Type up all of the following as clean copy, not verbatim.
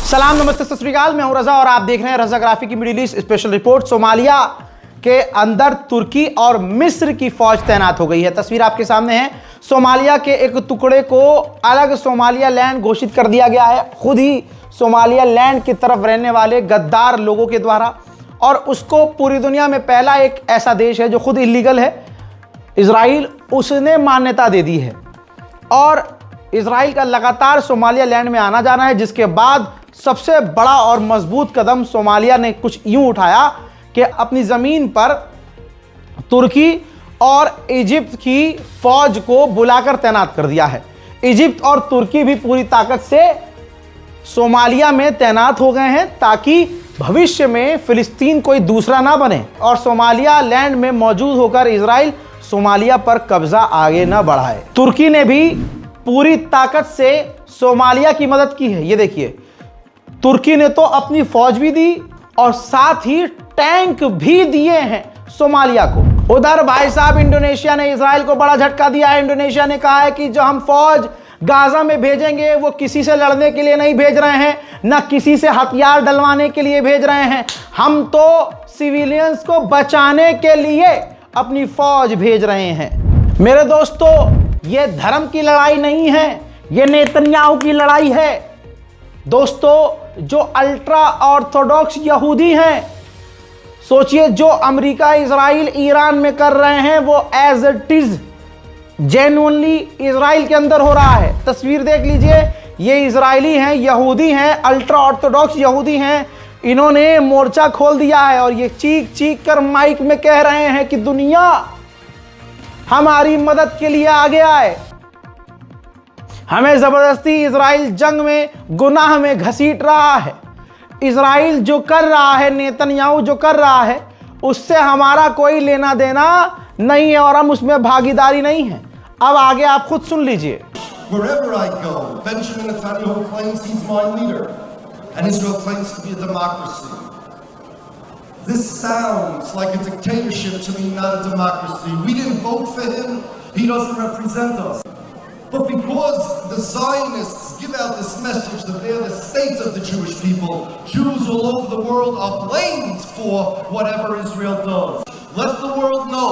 सलाम नमस्ते सत श्री अकाल, मैं हूं रजा और आप देख रहे हैं रजाग्राफी की middle east special report. Somalia के अंदर तुर्की और मिस्र की फौज तैनात हो गई है। तस्वीर आपके सामने है। सोमालिया के एक टुकड़े को अलग सोमालिया लैंड घोषित कर दिया गया है, खुद ही सोमालिया लैंड की तरफ रहने वाले गद्दार लोगों के द्वारा। और उसको पूरी दुनिया में पहला एक ऐसा देश है जो खुद इलीगल है, इजराइल, उसने मान्यता दे दी है। और इजराइल का लगातार सोमालिया लैंड में आना जाना है, जिसके बाद सबसे बड़ा और मजबूत कदम सोमालिया ने कुछ यूं उठाया कि अपनी ज़मीन पर तुर्की और इजिप्ट की फौज को बुलाकर तैनात कर दिया है। इजिप्ट और तुर्की भी पूरी ताकत से सोमालिया में तैनात हो गए हैं ताकि भविष्य में फिलिस्तीन कोई दूसरा ना बने और सोमालिया लैंड में मौजूद होकर इजराइल सोमालिया पर कब्जा आगे ना बढ़ाए। तुर्की ने भी पूरी ताकत से सोमालिया की मदद की है। ये देखिए, तुर्की ने तो अपनी फौज भी दी और साथ ही टैंक भी दिए हैं सोमालिया को। उधर भाई साहब इंडोनेशिया ने इजराइल को बड़ा झटका दिया है। इंडोनेशिया ने कहा है कि जो हम फौज गाजा में भेजेंगे वो किसी से लड़ने के लिए नहीं भेज रहे हैं, ना किसी से हथियार डलवाने के लिए भेज रहे हैं, हम तो सिविलियंस को बचाने के लिए अपनी फौज भेज रहे हैं। मेरे दोस्तों, ये धर्म की लड़ाई नहीं है, ये नेतन्याहू की लड़ाई है। दोस्तों, जो अल्ट्रा ऑर्थोडॉक्स यहूदी हैं, सोचिए जो अमेरिका, इजराइल, ईरान में कर रहे हैं वो as it is genuinely Israel के अंदर हो रहा है। तस्वीर देख लीजिए, ये इजरायली हैं, यहूदी हैं, अल्ट्रा ऑर्थोडॉक्स यहूदी हैं। इन्होंने मोर्चा खोल दिया है और ये चीख चीख कर माइक में कह रहे हैं कि दुनिया हमारी मदद के लिए आगे आए। हमें जबरदस्ती इजराइल जंग में, गुनाह में घसीट रहा है। इजराइल जो कर रहा है, नेतन्याहू जो कर रहा है, उससे हमारा कोई लेना देना नहीं है और हम उसमें भागीदारी नहीं है। अब आगे आप खुद सुन लीजिए। Wherever I go, Benjamin Netanyahu claims he's my leader, and Israel claims to be a democracy. This sounds like a dictatorship to me, not a democracy. We didn't vote for him. He doesn't represent us. But because the Zionists give out this message that they're the state of the Jewish people, Jews all over the world are blamed for whatever Israel does. Let the world know,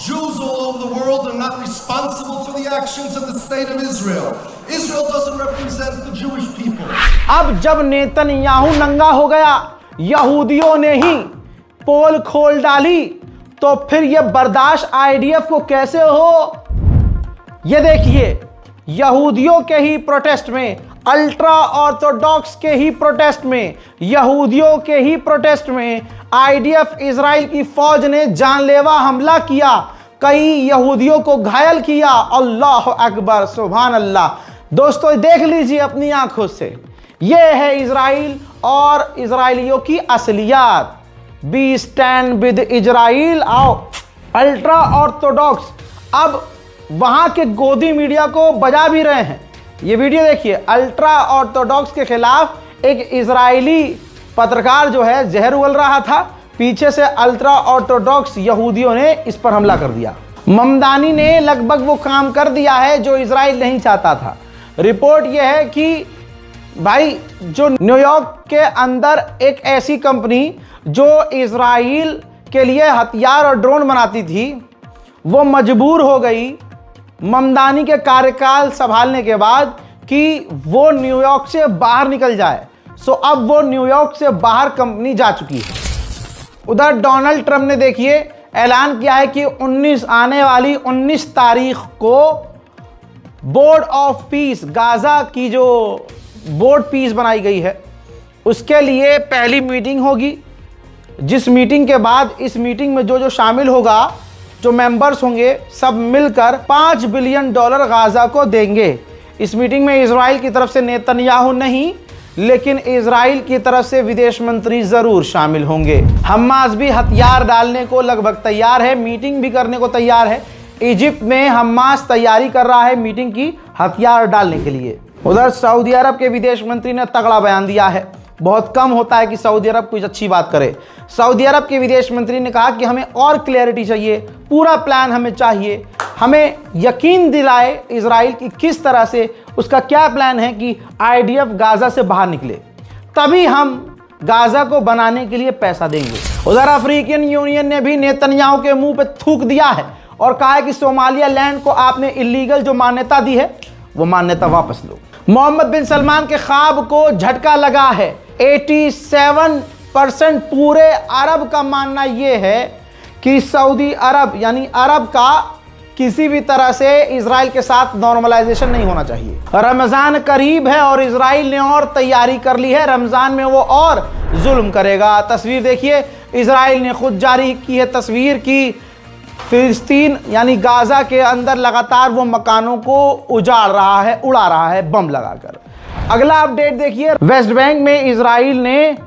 Jews all over the world are not responsible for the actions of the state of Israel. Israel doesn't represent the Jewish people. अब जब Netanyahu नंगा हो गया, यहूदियों ने ही पोल खोल डाली, तो फिर यह बर्दाश्त आईडीएफ को कैसे हो? ये देखिए, यहूदियों के ही प्रोटेस्ट में, अल्ट्रा ऑर्थोडॉक्स के ही प्रोटेस्ट में, यहूदियों के ही प्रोटेस्ट में आईडीएफ इजराइल की फौज ने जानलेवा हमला किया, कई यहूदियों को घायल किया। अल्लाह अकबर, सुभान अल्लाह। दोस्तों, देख लीजिए अपनी आंखों से, यह है इजराइल और इजराइलियों की असलियत। Be stand with Israel. आओ अल्ट्रा ऑर्थोडॉक्स अब वहां के गोदी मीडिया को बजा भी रहे हैं। ये वीडियो देखिए, अल्ट्रा ऑर्थोडॉक्स के खिलाफ एक इजरायली पत्रकार जो है जहर उगल रहा था, पीछे से अल्ट्रा ऑर्थोडॉक्स यहूदियों ने इस पर हमला कर दिया। ममदानी ने लगभग वो काम कर दिया है जो इजराइल नहीं चाहता था। रिपोर्ट यह है कि भाई, जो न्यूयॉर्क के अंदर एक ऐसी कंपनी जो इजराइल के लिए हथियार और ड्रोन बनाती थी, वो मजबूर हो गई ममदानी के कार्यकाल संभालने के बाद कि वो न्यूयॉर्क से बाहर निकल जाए। सो अब वो न्यूयॉर्क से बाहर कंपनी जा चुकी है। उधर डोनाल्ड ट्रंप ने देखिए ऐलान किया है कि आने वाली 19 तारीख को बोर्ड ऑफ पीस, गाजा की जो बोर्ड पीस बनाई गई है, उसके लिए पहली मीटिंग होगी, जिस मीटिंग के बाद इस मीटिंग में जो शामिल होगा, जो मेंबर्स होंगे, सब मिलकर $5 बिलियन गाजा को देंगे। इस मीटिंग में इजराइल की तरफ से नेतन्याहू नहीं, लेकिन इजराइल की तरफ से विदेश मंत्री जरूर शामिल होंगे। हमास भी हथियार डालने को लगभग तैयार है, मीटिंग भी करने को तैयार है। इजिप्ट में हमास तैयारी कर रहा है मीटिंग की हथियार डालने के लिए। उधर सऊदी अरब के विदेश मंत्री ने तगड़ा बयान दिया है। बहुत कम होता है कि सऊदी अरब कुछ अच्छी बात करे। सऊदी अरब के विदेश मंत्री ने कहा कि हमें और क्लैरिटी चाहिए, पूरा प्लान हमें चाहिए, हमें यकीन दिलाए इजराइल की किस तरह से, उसका क्या प्लान है कि आईडीएफ गाजा से बाहर निकले। तभी हम गाजा को बनाने के लिए पैसा देंगे। उधर अफ्रीकन यूनियन ने भी नेतन्याहू के मुंह पे थूक दिया है और कहा है कि सोमालिया लैंड को आपने इलीगल जो मान्यता दी है वो मान्यता वापस लो। मोहम्मद बिन सलमान के ख्वाब को झटका लगा है। 87% पूरे अरब का मानना यह है कि सऊदी अरब यानी अरब का किसी भी तरह से इजराइल के साथ नॉर्मलाइजेशन नहीं होना चाहिए। रमजान करीब है और इजराइल ने और तैयारी कर ली है, रमजान में वो और जुल्म करेगा। तस्वीर देखिए, इजराइल ने खुद जारी की है तस्वीर की फिलिस्तीन यानी गाजा के अंदर लगातार वो मकानों को उजाड़ रहा है, उड़ा रहा है बम लगाकर। अगला अपडेट देखिए, वेस्ट बैंक में इजराइल ने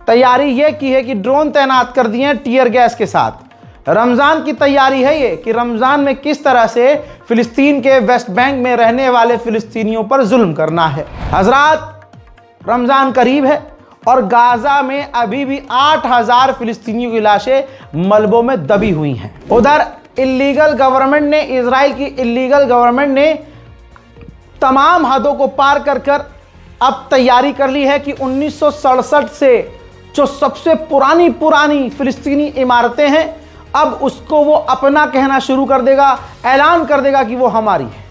तैयारी ये की है कि ड्रोन तैनात कर दिए हैं टीयर गैस के साथ। रमज़ान की तैयारी है ये कि रमज़ान में किस तरह से फिलिस्तीन के वेस्ट बैंक में रहने वाले फिलिस्तीनियों पर जुल्म करना है। हजरात, रमज़ान करीब है और गाजा में अभी भी 8000 फिलिस्तीनियों की लाशें मलबों में दबी हुई हैं। उधर इलीगल गवर्नमेंट ने, इजराइल की इलीगल गवर्नमेंट ने तमाम हदों को पार कर अब तैयारी कर ली है कि 1967 से जो सबसे पुरानी फिलिस्तीनी इमारतें हैं अब उसको वो अपना कहना शुरू कर देगा, ऐलान कर देगा कि वो हमारी है।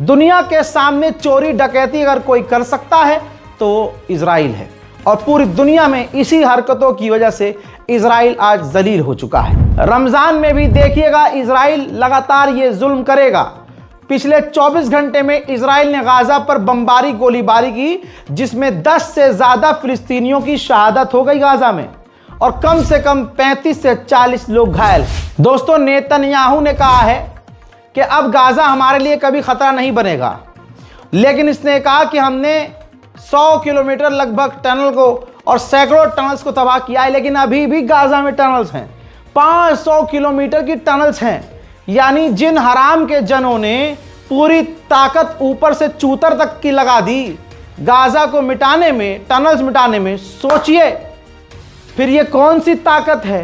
दुनिया के सामने चोरी डकैती अगर कोई कर सकता है तो इजराइल है और पूरी दुनिया में इसी हरकतों की वजह से इजराइल आज जलील हो चुका है। रमजान में भी देखिएगा इजराइल लगातार ये जुल्म करेगा। पिछले 24 घंटे में इजराइल ने गाजा पर बमबारी गोलीबारी की जिसमें 10 से ज्यादा फिलिस्तीनियों की शहादत हो गई गाजा में और कम से कम 35 से 40 लोग घायल। दोस्तों, नेतन्याहू ने कहा है कि अब गाजा हमारे लिए कभी खतरा नहीं बनेगा, लेकिन इसने कहा कि हमने 100 किलोमीटर लगभग टनल को और सैकड़ों टनल्स को तबाह किया है, लेकिन अभी भी गाजा में टनल्स हैं। 500 किलोमीटर की टनल्स हैं, यानी जिन हराम के जनों ने पूरी ताकत ऊपर से चूतर तक की लगा दी गाजा को मिटाने में, टनल्स मिटाने में। सोचिए फिर ये कौन सी ताकत है,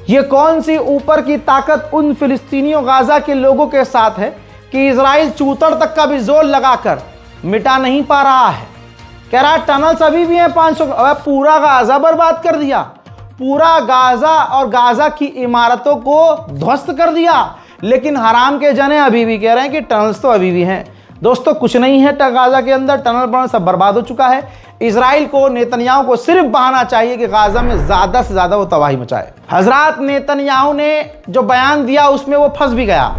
ये कौन सी ऊपर की ताकत उन फिलिस्तीनियों गाजा के लोगों के साथ है कि इजराइल चूतर तक का भी जोर लगाकर मिटा नहीं पा रहा है। कह रहा है टनल्स अभी भी हैं 500। अब पूरा गाजा बर्बाद कर दिया, पूरा गाजा और गाजा की इमारतों को ध्वस्त कर दिया, लेकिन हराम के जने अभी भी कह रहे हैं कि टनल्स तो अभी भी हैं। दोस्तों, कुछ नहीं है गाजा के अंदर, टनल बना सब बर्बाद हो चुका है। इजराइल को, नेतन्याहू को सिर्फ बहाना चाहिए कि गाजा में ज्यादा से ज्यादा वो तबाही मचाए। हजरात, नेतन्याहू ने जो बयान दिया उसमें वो फंस भी गया।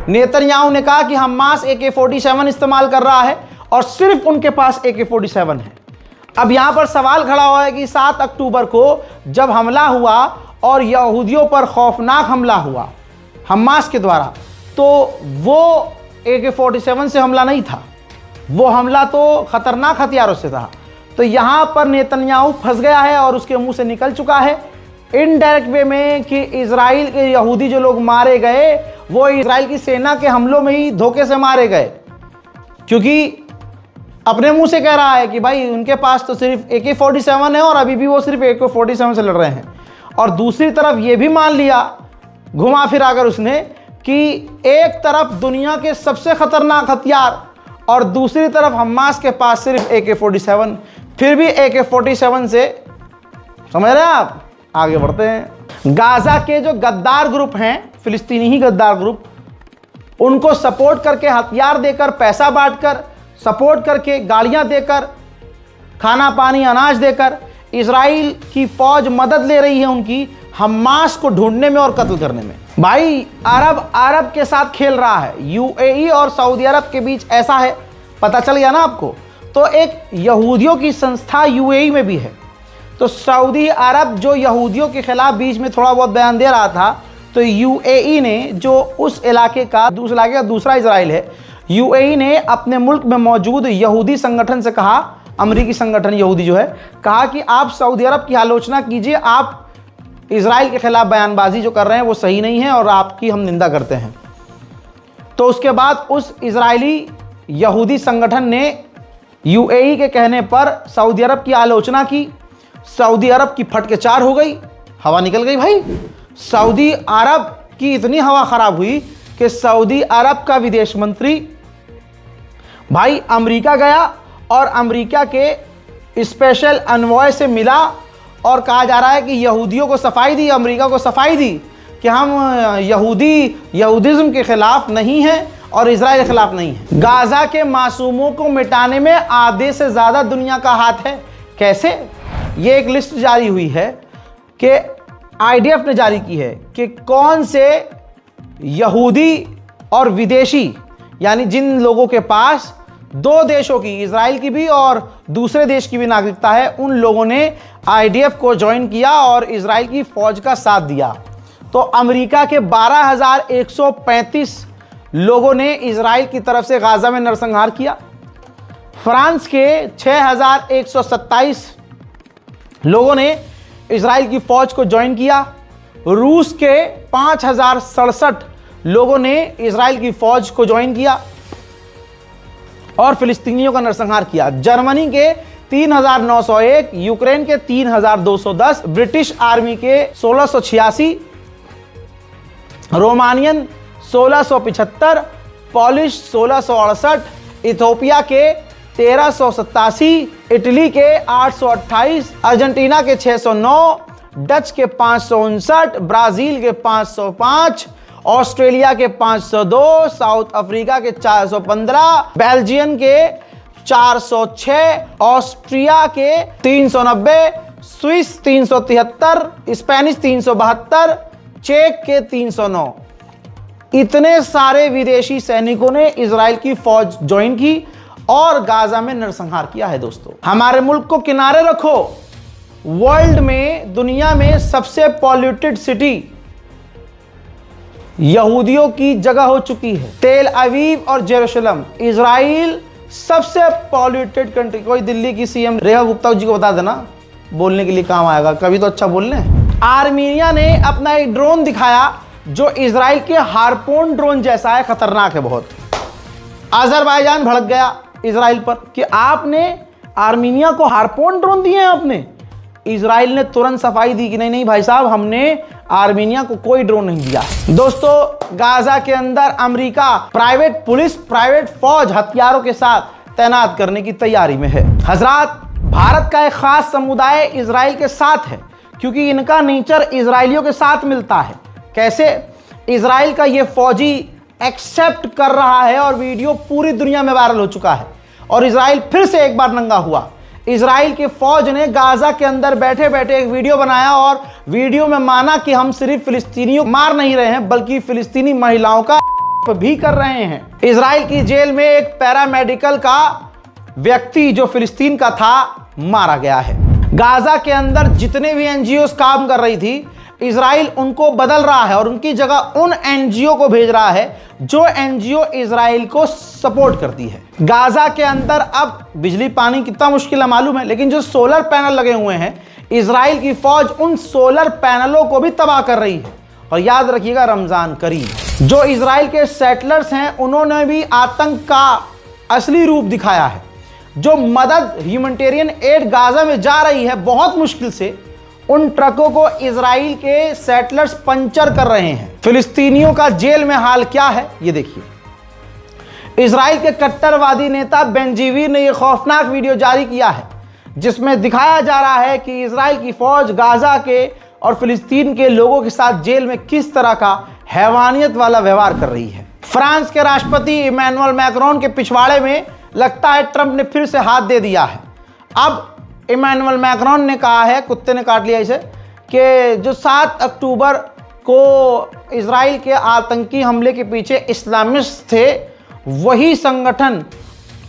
नेतन्याहू ने कहा कि हमास AK-47 इस्तेमाल कर रहा है और सिर्फ उनके पास AK-47 है। अब यहां पर सवाल खड़ा हुआ है कि 7 अक्टूबर को जब हमला हुआ और यहूदियों पर खौफनाक हमला हुआ हमास के द्वारा, तो वो AK-47 से हमला नहीं था, वो हमला तो खतरनाक हथियारों से था। तो यहां पर नेतन्याहू फंस गया है और उसके मुंह से निकल चुका है इनडायरेक्ट वे में कि इजराइल के यहूदी जो लोग मारे गए वो इजराइल की सेना के हमलों में ही धोखे से मारे गए, क्योंकि अपने मुंह से कह रहा है कि भाई उनके पास तो सिर्फ AK-47 है और अभी भी वो सिर्फ AK-47 से लड़ रहे हैं। और दूसरी तरफ ये भी मान लिया घुमा फिरा कर उसने कि एक तरफ दुनिया के सबसे खतरनाक हथियार और दूसरी तरफ हमास के पास सिर्फ AK-47, फिर भी AK-47 से, समझ रहे हैं आप, आगे बढ़ते हैं। गाजा के जो गद्दार ग्रुप हैं, फिलिस्तीनी ही गद्दार ग्रुप, उनको सपोर्ट करके, हथियार देकर, पैसा बांटकर, सपोर्ट करके, गाड़ियां देकर, खाना पानी अनाज देकर इजराइल की फौज मदद ले रही है उनकी हमास को ढूंढने में और कत्ल करने में। भाई अरब के साथ खेल रहा है। UAE और सऊदी अरब के बीच ऐसा है, पता चल गया ना आपको। तो एक यहूदियों की संस्था UAE में भी है। तो सऊदी अरब जो यहूदियों के खिलाफ बीच में थोड़ा बहुत बयान दे रहा था, तो UAE ने, जो उस इलाके का दूसरा इजराइल है, UAE ने अपने मुल्क में मौजूद यहूदी संगठन से कहा, अमरीकी संगठन यहूदी जो है, कहा कि आप सऊदी अरब की आलोचना कीजिए, आप इजराइल के खिलाफ बयानबाजी जो कर रहे हैं वो सही नहीं है और आपकी हम निंदा करते हैं। तो उसके बाद उस इजरायली यहूदी संगठन ने UAE के कहने पर सऊदी अरब की आलोचना की। सऊदी अरब की फटके चार हो गई, हवा निकल गई। भाई सऊदी अरब की इतनी हवा खराब हुई कि सऊदी अरब का विदेश मंत्री भाई अमेरिका गया और अमेरिका के स्पेशल अनवॉय से मिला और कहा जा रहा है कि यहूदियों को सफाई दी, अमेरिका को सफाई दी कि हम यहूदिज्म के खिलाफ नहीं हैं और इजराइल के खिलाफ नहीं है। गाजा के मासूमों को मिटाने में आधे से ज़्यादा दुनिया का हाथ है। कैसे? ये एक लिस्ट जारी हुई है कि आईडीएफ ने जारी की है कि कौन से यहूदी और विदेशी, यानी जिन लोगों के पास दो देशों की, इजराइल की भी और दूसरे देश की भी नागरिकता है, उन लोगों ने आईडीएफ को ज्वाइन किया और इजराइल की फौज का साथ दिया। तो अमेरिका के 12,135 लोगों ने इजराइल की तरफ से गाजा में नरसंहार किया। फ्रांस के 6,127 लोगों ने इजराइल की फौज को ज्वाइन किया। रूस के 5,067 लोगों ने इजराइल की फौज को ज्वाइन किया और फिलिस्तीनियों का नरसंहार किया। जर्मनी के 3,901, यूक्रेन के 3,210, ब्रिटिश आर्मी के 1,686, रोमानियन 1,675, पॉलिश 1,668, इथोपिया के 1,387, इटली के 828, अर्जेंटीना के 609, डच के 559, ब्राजील के 505, ऑस्ट्रेलिया के 502, साउथ अफ्रीका के 415, बेल्जियम के 406, ऑस्ट्रिया के 390, स्विस 373, स्पेनिश 372, चेक के 309। इतने सारे विदेशी सैनिकों ने इजराइल की फौज ज्वाइन की और गाजा में नरसंहार किया है। दोस्तों, हमारे मुल्क को किनारे रखो, वर्ल्ड में, दुनिया में सबसे पॉल्यूटेड सिटी यहूदियों की जगह हो चुकी है। तेल अवीव और जेरूशलम, इजराइल सबसे पॉल्यूटेड कंट्री। कोई दिल्ली की सीएम रेखा गुप्ता जी को बता देना, बोलने के लिए काम आएगा, कभी तो अच्छा बोल लें। आर्मीनिया ने अपना एक ड्रोन दिखाया जो इजराइल के हार्पून ड्रोन जैसा है, खतरनाक है बहुत। अजरबैजान भड़क गया इजराइल पर कि आपने आर्मीनिया को हार्पून ड्रोन दिए हैं आपने। इजराइल ने तुरंत सफाई दी कि नहीं नहीं भाई साहब, हमने आर्मीनिया को कोई ड्रोन नहीं दिया। दोस्तों, गाजा के अंदर अमेरिका प्राइवेट पुलिस, प्राइवेट फौज हथियारों के साथ तैनात करने की तैयारी में है। हजरात, भारत का एक खास समुदाय इजराइल के साथ है क्योंकि इनका नेचर इजरायलियों के साथ मिलता है। कैसे? इजराइल का ये फौजी एक्सेप्ट कर रहा है और वीडियो पूरी दुनिया में वायरल हो चुका है और इजराइल फिर से एक बार नंगा हुआ। इजराइल की फौज ने गाजा के अंदर बैठे बैठे एक वीडियो बनाया और वीडियो में माना कि हम सिर्फ फिलिस्तीनियों को मार नहीं रहे हैं बल्कि फिलिस्तीनी महिलाओं का भी कर रहे हैं। इजराइल की जेल में एक पैरामेडिकल का व्यक्ति जो फिलिस्तीन का था मारा गया है। गाजा के अंदर जितने भी एनजीओ काम कर रही थी, इजराइल उनको बदल रहा है और उनकी जगह उन एनजीओ को भेज रहा है जो एनजीओ इजराइल को सपोर्ट करती है। गाजा के अंदर अब बिजली पानी कितना मुश्किल है मालूम है, लेकिन जो सोलर पैनल लगे हुए हैं, इजराइल की फौज उन सोलर पैनलों को भी तबाह कर रही है। और याद रखिएगा, रमजान करीब। जो इजराइल के सेटलर्स हैं, उन्होंने भी आतंक का असली रूप दिखाया है। जो मदद, ह्यूमैनिटेरियन एड गाजा में जा रही है बहुत मुश्किल से, उन ट्रकों को इजराइल के सेटलर्स पंचर कर रहे हैं। फिलिस्तीनियों का जेल में हाल क्या है ये देखिए। इजराइल के कट्टरवादी नेता बेंजीवीर ने यह खौफनाक वीडियो जारी किया है जिसमें दिखाया जा रहा है कि इजराइल की फौज गाजा के और फिलिस्तीन के लोगों के साथ जेल में किस तरह का हैवानियत वाला व्यवहार कर रही है। फ्रांस के राष्ट्रपति इमैनुअल मैक्रोन के पिछवाड़े में लगता है ट्रंप ने फिर से हाथ दे दिया है। अब इमैनुअल मैक्रोन ने कहा है, कुत्ते ने काट लिया इसे, कि जो 7 अक्टूबर को इजराइल के आतंकी हमले के पीछे इस्लामिस्ट थे, वही संगठन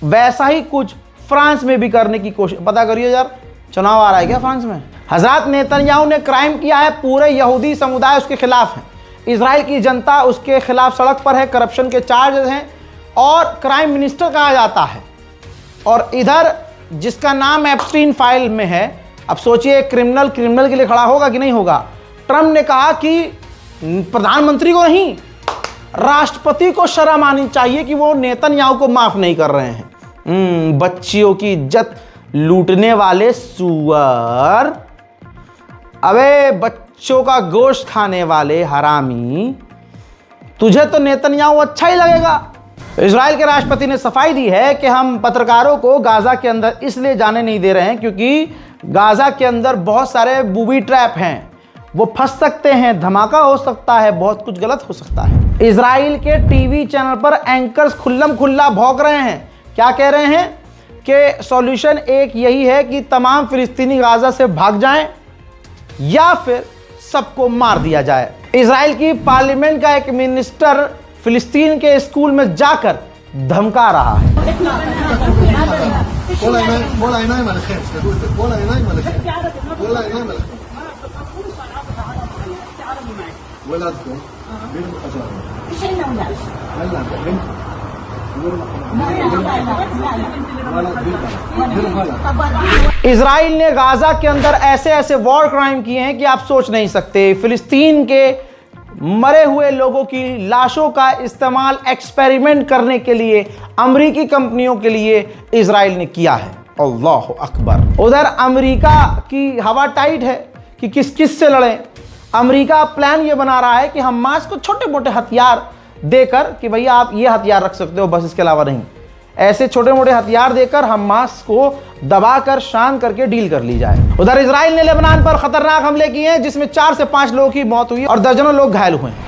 वैसा ही कुछ फ्रांस में भी करने की कोशिश। पता करिए यार, चुनाव आ रहा है क्या फ्रांस में। हजरत नेतन्याहू ने क्राइम किया है, पूरे यहूदी समुदाय उसके खिलाफ है। इजराइल की जनता उसके खिलाफ सड़क पर है, करप्शन के चार्जेस हैं और क्राइम मिनिस्टर कहा जाता है। और इधर जिसका नाम एप्स्टीन फाइल में है, अब सोचिए क्रिमिनल के लिए खड़ा होगा कि नहीं होगा। ट्रंप ने कहा कि प्रधानमंत्री को नहीं, राष्ट्रपति को शर्म आनी चाहिए कि वो नेतन्याहू को माफ नहीं कर रहे हैं। बच्चियों की इज्जत लूटने वाले सुअर, अबे बच्चों का गोश्त खाने वाले हरामी, तुझे तो नेतन्याहू अच्छा ही लगेगा, इजराइल के राष्ट्रपति ने सफाई दी है कि हम पत्रकारों को गाजा के अंदर इसलिए जाने नहीं दे रहे हैं क्योंकि गाजा के अंदर बहुत सारे बूबी ट्रैप हैं, वो फंस सकते हैं, धमाका हो सकता है, बहुत कुछ गलत हो सकता है। इजराइल के टीवी चैनल पर एंकर्स खुल्लम खुल्ला भौंक रहे हैं। क्या कह रहे हैं कि सॉल्यूशन एक यही है कि तमाम फिलिस्तीनी गाजा से भाग जाएं या फिर सबको मार दिया जाए। इजराइल की पार्लियामेंट का एक मिनिस्टर फिलिस्तीन के स्कूल में जाकर धमका रहा है। इजराइल ने गाजा के अंदर ऐसे ऐसे वॉर क्राइम किए हैं कि आप सोच नहीं सकते। फिलिस्तीन के मरे हुए लोगों की लाशों का इस्तेमाल एक्सपेरिमेंट करने के लिए अमेरिकी कंपनियों के लिए इजराइल ने किया है। अल्लाह अकबर। उधर अमेरिका की हवा टाइट है कि किस किस से लड़ें। अमेरिका प्लान ये बना रहा है कि हमास को छोटे मोटे हथियार देकर कि भैया आप ये हथियार रख सकते हो, बस इसके अलावा नहीं। ऐसे छोटे मोटे हथियार देकर हमास को दबाकर शांत करके डील कर ली जाए। उधर इजराइल ने लेबनान पर खतरनाक हमले किए हैं जिसमें 4 से 5 लोगों की मौत हुई और दर्जनों लोग घायल हुए हैं।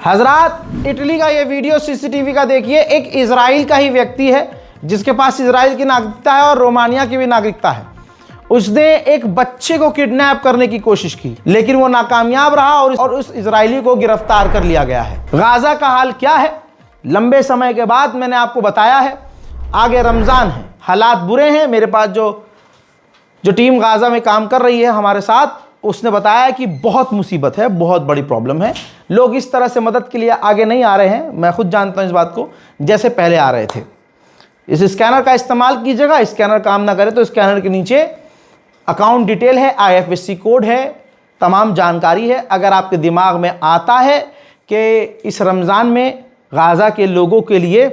हजरात, इटली का ये वीडियो सीसीटीवी का देखिए। एक इजराइल का ही व्यक्ति है जिसके पास इजराइल की नागरिकता है और रोमानिया की भी नागरिकता है। उसने एक बच्चे को किडनैप करने की कोशिश की लेकिन वो नाकामयाब रहा और उस इजरायली को गिरफ्तार कर लिया गया है। गाजा का हाल क्या है? लंबे समय के बाद मैंने आपको बताया है। आगे रमजान है, हालात बुरे हैं। मेरे पास जो टीम गाजा में काम कर रही है हमारे साथ, उसने बताया कि बहुत मुसीबत है, बहुत बड़ी प्रॉब्लम है। लोग इस तरह से मदद के लिए आगे नहीं आ रहे हैं, मैं खुद जानता हूं इस बात को, जैसे पहले आ रहे थे। इस स्कैनर का इस्तेमाल कीजिएगा। स्कैनर काम ना करे तो स्कैनर के नीचे अकाउंट डिटेल है, IFSC कोड है, तमाम जानकारी है। अगर आपके दिमाग में आता है कि इस रमज़ान में गाजा के लोगों के लिए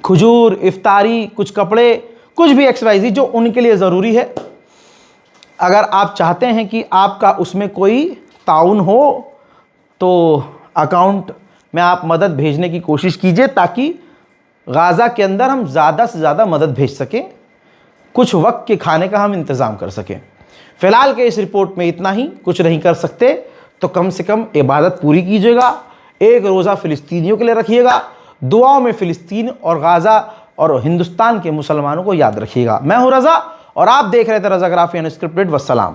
खजूर, इफ्तारी, कुछ कपड़े, कुछ भी XYZ जो उनके लिए ज़रूरी है, अगर आप चाहते हैं कि आपका उसमें कोई ताउन हो तो अकाउंट में आप मदद भेजने की कोशिश कीजिए ताकि गाज़ा के अंदर हम ज़्यादा से ज़्यादा मदद भेज सकें, कुछ वक्त के खाने का हम इंतज़ाम कर सकें। फ़िलहाल के इस रिपोर्ट में इतना ही। कुछ नहीं कर सकते तो कम से कम इबादत पूरी कीजिएगा। एक रोज़ा फ़िलिस्तीनियों के लिए रखिएगा। दुआओं में फ़िलिस्तीन और गाज़ा और हिंदुस्तान के मुसलमानों को याद रखिएगा। मैं हूँ रज़ा और आप देख रहे थे रज़ाग्राफी अनस्क्रिप्टेड। वस्सलाम।